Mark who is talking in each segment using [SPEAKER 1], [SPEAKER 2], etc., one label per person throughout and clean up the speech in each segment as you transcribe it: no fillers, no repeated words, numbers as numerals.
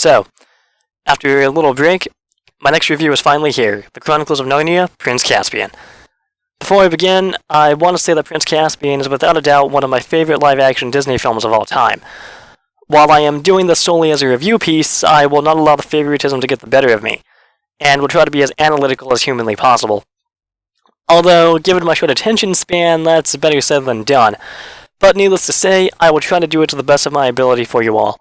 [SPEAKER 1] So, after a little break, my next review is finally here, The Chronicles of Narnia, Prince Caspian. Before I begin, I want to say that Prince Caspian is without a doubt one of my favorite live-action Disney films of all time. While I am doing this solely as a review piece, I will not allow the favoritism to get the better of me, and will try to be as analytical as humanly possible. Although, given my short attention span, that's better said than done. But needless to say, I will try to do it to the best of my ability for you all.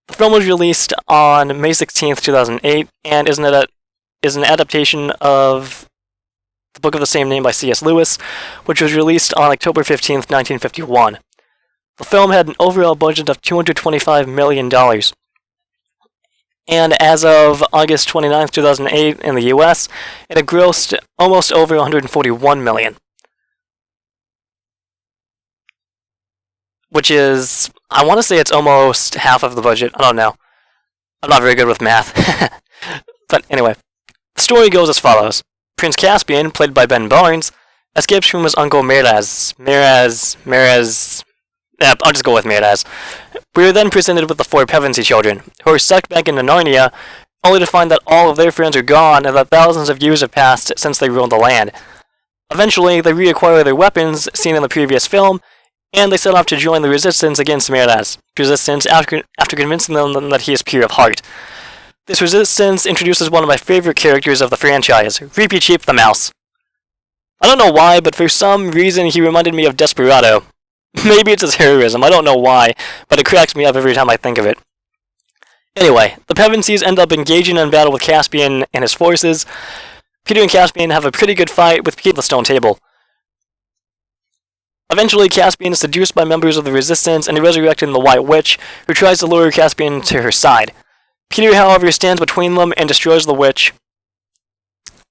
[SPEAKER 1] The film was released on May 16th, 2008, and is an adaptation of the book of the same name by C.S. Lewis, which was released on October 15th, 1951. The film had an overall budget of $225 million. And as of August 29th, 2008, in the US, it had grossed almost over $141 million. Which is, I want to say it's almost half of the budget. I don't know. I'm not very good with math. But anyway, the story goes as follows. Prince Caspian, played by Ben Barnes, escapes from his uncle Miraz. I'll just go with Miraz. We are then presented with the four Pevensey children, who are sucked back into Narnia, only to find that all of their friends are gone and that thousands of years have passed since they ruled the land. Eventually, they reacquire their weapons seen in the previous film, and they set off to join the resistance against Miraz. Resistance after convincing them that he is pure of heart. This resistance introduces one of my favorite characters of the franchise, Reapy Cheep the Mouse. I don't know why, but for some reason he reminded me of Desperado. Maybe it's his heroism, I don't know why, but it cracks me up every time I think of it. Anyway, the Pevensies end up engaging in battle with Caspian and his forces. Peter and Caspian have a pretty good fight with Pete the Stone Table. Eventually, Caspian is seduced by members of the Resistance and resurrecting the White Witch, who tries to lure Caspian to her side. Peter, however, stands between them and destroys the witch.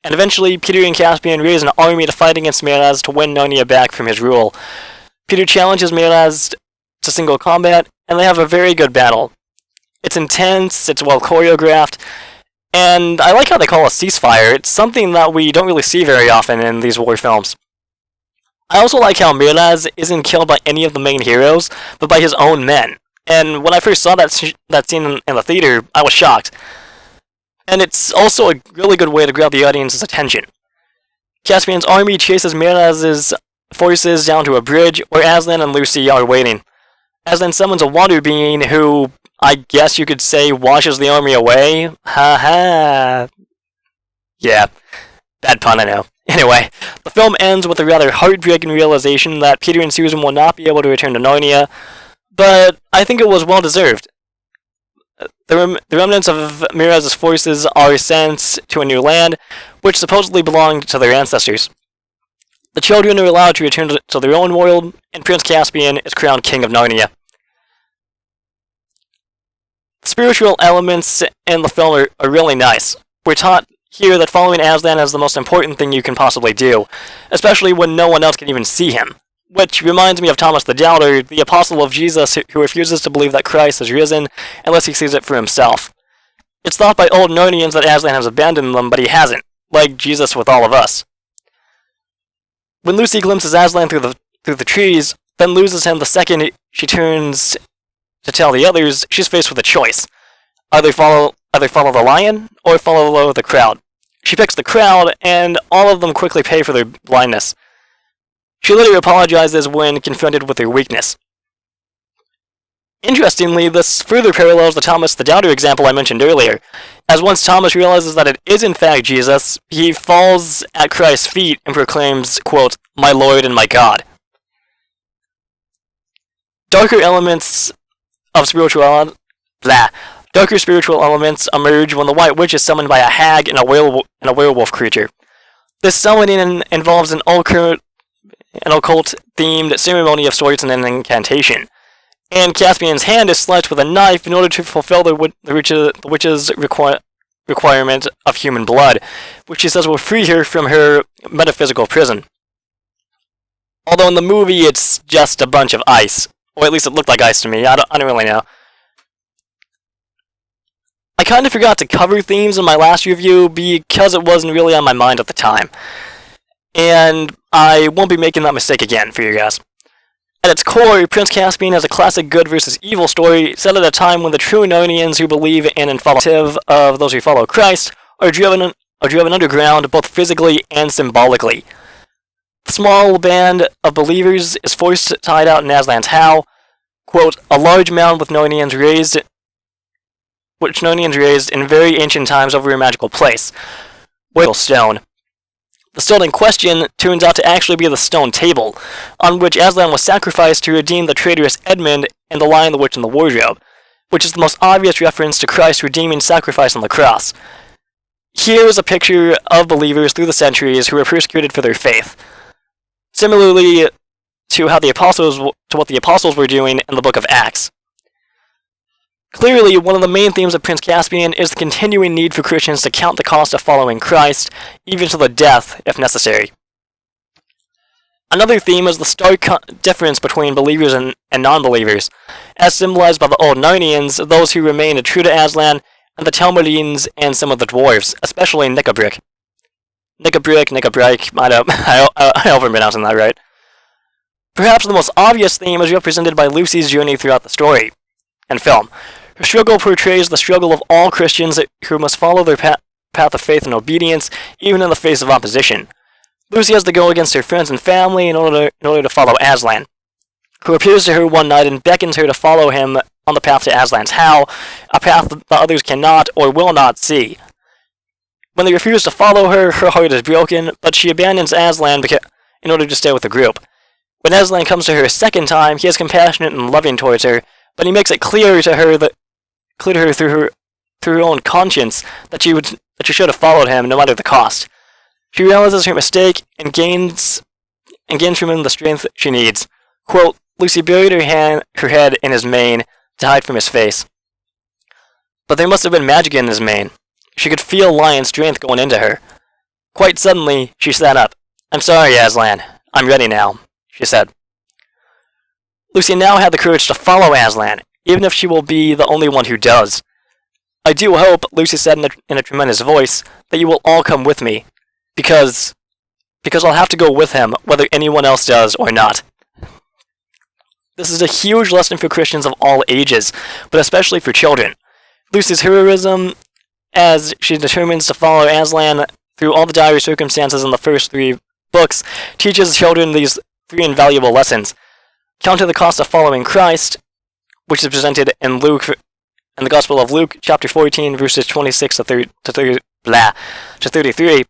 [SPEAKER 1] And eventually, Peter and Caspian raise an army to fight against Miraz to win Narnia back from his rule. Peter challenges Miraz to single combat, and they have a very good battle. It's intense, it's well choreographed, and I like how they call a ceasefire. It's something that we don't really see very often in these war films. I also like how Miraz isn't killed by any of the main heroes, but by his own men. And when I first saw that scene in the theater, I was shocked. And it's also a really good way to grab the audience's attention. Caspian's army chases Miraz's forces down to a bridge where Aslan and Lucy are waiting. Aslan summons a water being who, I guess you could say, washes the army away. Ha ha. Yeah, bad pun, I know. Anyway, the film ends with a rather heartbreaking realization that Peter and Susan will not be able to return to Narnia, but I think it was well deserved. The remnants of Miraz's forces are sent to a new land, which supposedly belonged to their ancestors. The children are allowed to return to their own world, and Prince Caspian is crowned King of Narnia. The spiritual elements in the film are really nice. We're taught here that following Aslan is the most important thing you can possibly do, especially when no one else can even see him. Which reminds me of Thomas the Doubter, the apostle of Jesus who refuses to believe that Christ has risen unless he sees it for himself. It's thought by old Narnians that Aslan has abandoned them, but he hasn't, like Jesus with all of us. When Lucy glimpses Aslan through the trees, then loses him the second she turns to tell the others, she's faced with a choice. Either follow the lion, or follow the crowd. She picks the crowd, and all of them quickly pay for their blindness. She later apologizes when confronted with their weakness. Interestingly, this further parallels the Thomas the Doubter example I mentioned earlier, as once Thomas realizes that it is in fact Jesus, he falls at Christ's feet and proclaims, quote, "My Lord and my God." Darker spiritual elements emerge when the White Witch is summoned by a hag and a werewolf creature. This summoning involves an occult-themed ceremony of sorts and an incantation. And Caspian's hand is sliced with a knife in order to fulfill the witch's requirement of human blood, which she says will free her from her metaphysical prison. Although in the movie it's just a bunch of ice. Or at least it looked like ice to me, I don't really know. I kind of forgot to cover themes in my last review because it wasn't really on my mind at the time. And I won't be making that mistake again for you guys. At its core, Prince Caspian is a classic good versus evil story set at a time when the true Narnians who believe in and follow of those who follow Christ are driven underground both physically and symbolically. The small band of believers is forced to hide out in Aslan's How, quote, a large mound which Narnians raised in very ancient times over a magical place, with stone. The stone in question turns out to actually be the stone table, on which Aslan was sacrificed to redeem the traitorous Edmund and the Lion, the Witch, and the Wardrobe, which is the most obvious reference to Christ's redeeming sacrifice on the cross. Here is a picture of believers through the centuries who were persecuted for their faith, similarly to what the apostles were doing in the book of Acts. Clearly, one of the main themes of Prince Caspian is the continuing need for Christians to count the cost of following Christ, even to the death, if necessary. Another theme is the stark difference between believers and non-believers, as symbolized by the old Narnians, those who remained true to Aslan, and the Telmudines and some of the dwarves, especially Nickabrick. Nickabrick, I hope I'm pronouncing that right. Perhaps the most obvious theme is represented by Lucy's journey throughout the story and film. Her struggle portrays the struggle of all Christians who must follow their path of faith and obedience, even in the face of opposition. Lucy has to go against her friends and family in order to follow Aslan, who appears to her one night and beckons her to follow him on the path to Aslan's How, a path that the others cannot or will not see. When they refuse to follow her, her heart is broken, but she abandons Aslan in order to stay with the group. When Aslan comes to her a second time, he is compassionate and loving towards her, but he makes it clear to her through her own conscience that she should have followed him no matter the cost. She realizes her mistake and gains from him the strength she needs. Quote, Lucy buried her head in his mane to hide from his face. But there must have been magic in his mane. She could feel lion strength going into her. Quite suddenly, she sat up. I'm sorry, Aslan. I'm ready now, she said. Lucy now had the courage to follow Aslan, even if she will be the only one who does. I do hope, Lucy said in a tremendous voice, that you will all come with me, because I'll have to go with him, whether anyone else does or not. This is a huge lesson for Christians of all ages, but especially for children. Lucy's heroism, as she determines to follow Aslan through all the dire circumstances in the first 3 books, teaches children these 3 invaluable lessons. Count the cost of following Christ, which is presented in the Gospel of Luke, chapter 14, verses 26 to 33.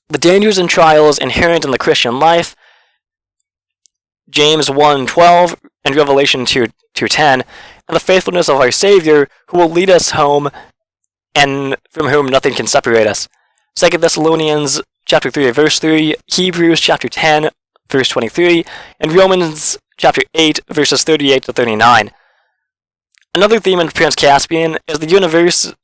[SPEAKER 1] The dangers and trials inherent in the Christian life, James 1:12 and Revelation 2:10, and the faithfulness of our Savior, who will lead us home, and from whom nothing can separate us. 2 Thessalonians chapter 3, verse 3, Hebrews chapter 10, verse 23, and Romans chapter 8, verses 38 to 39. Another theme in Prince Caspian is the universality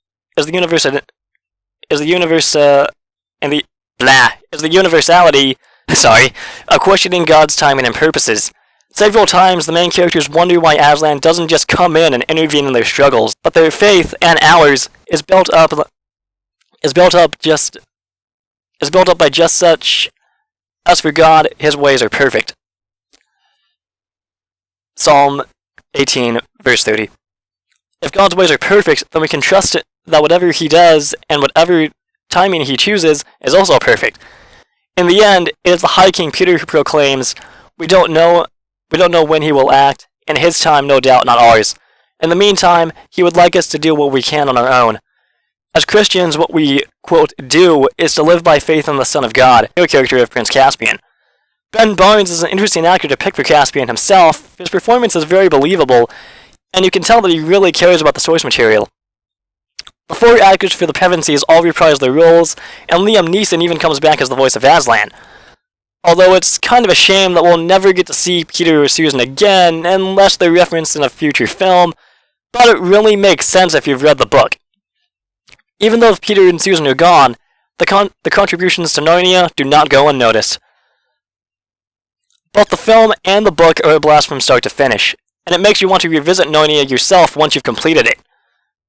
[SPEAKER 1] of questioning God's timing and purposes. Several times, the main characters wonder why Aslan doesn't just come in and intervene in their struggles, but their faith and ours is built up by just such. As for God, His ways are perfect. Psalm 18, verse 30. If God's ways are perfect, then we can trust that whatever He does and whatever timing He chooses is also perfect. In the end, it is the High King Peter who proclaims, "We don't know when He will act, in His time, no doubt, not ours. In the meantime, He would like us to do what we can on our own." As Christians, what we, quote, do is to live by faith in the Son of God, the character of Prince Caspian. Ben Barnes is an interesting actor to pick for Caspian himself. His performance is very believable, and you can tell that he really cares about the source material. The 4 actors for the Pevensies all reprise their roles, and Liam Neeson even comes back as the voice of Aslan. Although it's kind of a shame that we'll never get to see Peter or Susan again, unless they're referenced in a future film, but it really makes sense if you've read the book. Even though Peter and Susan are gone, the contributions to Narnia do not go unnoticed. Both the film and the book are a blast from start to finish, and it makes you want to revisit Narnia yourself once you've completed it.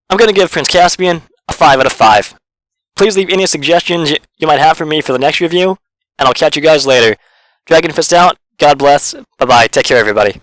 [SPEAKER 1] I'm going to give Prince Caspian a 5 out of 5. Please leave any suggestions you might have for me for the next review, and I'll catch you guys later. Dragon Fist out, God bless. Bye-bye. Take care, everybody.